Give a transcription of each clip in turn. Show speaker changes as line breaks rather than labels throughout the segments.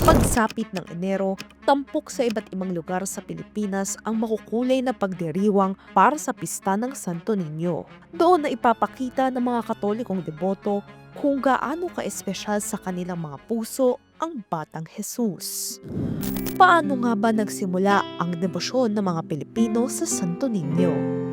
Pagsapit ng Enero, tampok sa iba't ibang lugar sa Pilipinas ang makukulay na pagdiriwang para sa pista ng Santo Niño. Doon na ipapakita ng mga Katolikong deboto kung gaano ka-espesyal sa kanilang mga puso ang Batang Jesus. Paano nga ba nagsimula ang debosyon ng mga Pilipino sa Santo Niño?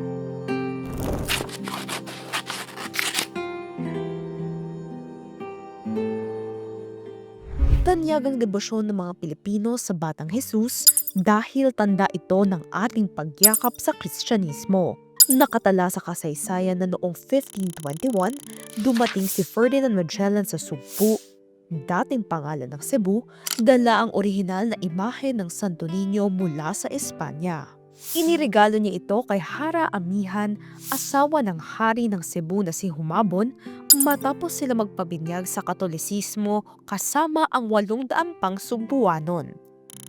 Tanyag ang debosyon ng mga Pilipino sa Batang Jesus dahil tanda ito ng ating pagyakap sa Kristyanismo. Nakatala sa kasaysayan na noong 1521, dumating si Ferdinand Magellan sa Sugpu, dating pangalan ng Cebu, dala ang orihinal na imahe ng Santo Niño mula sa Espanya. Iniregalo niya ito kay Hara Amihan, asawa ng hari ng Cebu na si Humabon, matapos sila magpabinyag sa Katolisismo kasama ang 800 pang Sugbuanon.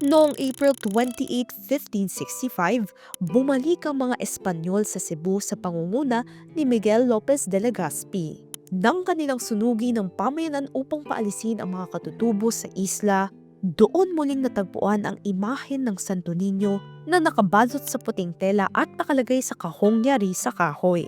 Noong April 28, 1565, bumalik ang mga Espanyol sa Cebu sa pangunguna ni Miguel Lopez de Legazpi. Nang kanilang sunugi ng pamayanan upang paalisin ang mga katutubo sa isla, doon muling natagpuan ang imahen ng Santo Niño na nakabalot sa puting tela at nakalagay sa kahong yari sa kahoy.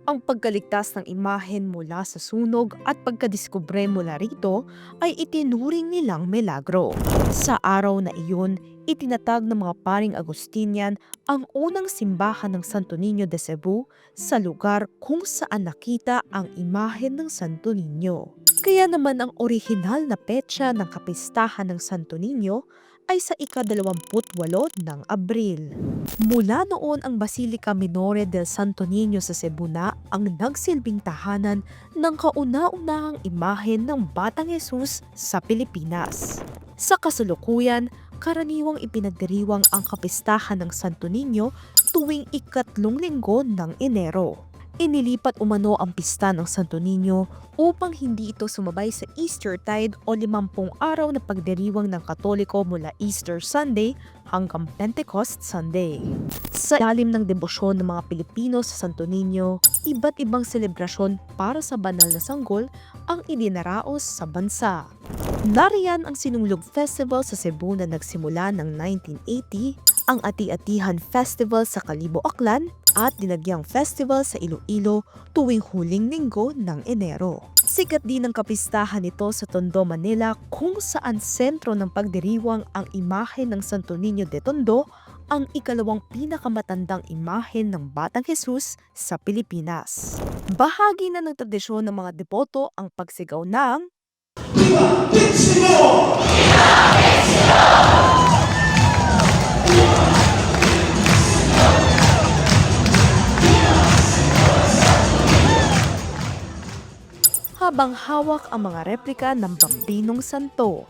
Ang pagkaligtas ng imahen mula sa sunog at pagkadiskubre mula rito ay itinuring nilang milagro. Sa araw na iyon, itinatag ng mga paring Agustinian ang unang simbahan ng Santo Niño de Cebu sa lugar kung saan nakita ang imahen ng Santo Niño. Kaya naman ang orihinal na petsa ng kapistahan ng Santo Niño ay sa ika-28 ng Abril. Mula noon ang Basilica Minore del Santo Niño sa Cebu na ang nagsilbing tahanan ng kauna-unahang imahen ng Batang Jesus sa Pilipinas. Sa kasalukuyan, karaniwang ipinagdiriwang ang kapistahan ng Santo Niño tuwing ikatlong linggo ng Enero. Inilipat umano ang pista ng Santo Niño upang hindi ito sumabay sa Eastertide o 50 araw na pagdiriwang ng Katoliko mula Easter Sunday hanggang Pentecost Sunday. Sa ilalim ng debosyon ng mga Pilipino sa Santo Niño, iba't ibang selebrasyon para sa banal na sanggol ang idinaraos sa bansa. Nariyan ang Sinulog Festival sa Cebu na nagsimula ng 1980, ang Ati-Atihan Festival sa Kalibo, Aklan, at Dinagyang Festival sa Iloilo tuwing huling linggo ng Enero. Sikat din ang kapistahan nito sa Tondo, Manila kung saan sentro ng pagdiriwang ang imahe ng Santo Niño de Tondo, ang ikalawang pinakamatandang imahe ng Batang Jesus sa Pilipinas. Bahagi na ng tradisyon ng mga deboto ang pagsigaw ng habang hawak ang mga replika ng Bambinong Santo.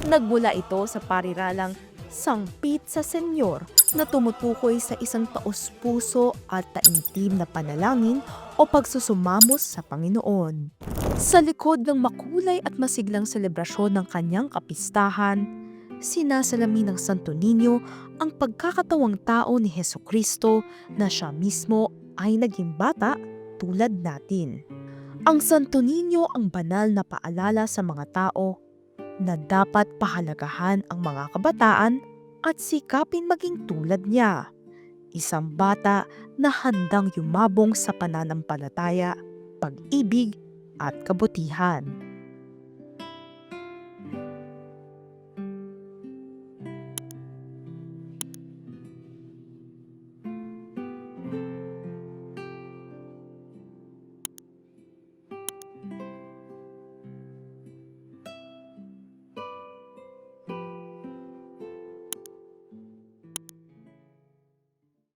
Nagmula ito sa pariralang Sangpit sa Senyor na tumutukoy sa isang taos-puso at taimtim na panalangin o pagsusumamos sa Panginoon. Sa likod ng makulay at masiglang selebrasyon ng kanyang kapistahan, sinasalamin ng Santo Niño ang pagkakatawang tao ni Hesukristo na siya mismo ay naging bata tulad natin. Ang Santo Niño ang banal na paalala sa mga tao na dapat pahalagahan ang mga kabataan at sikapin maging tulad niya. Isang bata na handang yumabong sa pananampalataya, pag-ibig at kabutihan.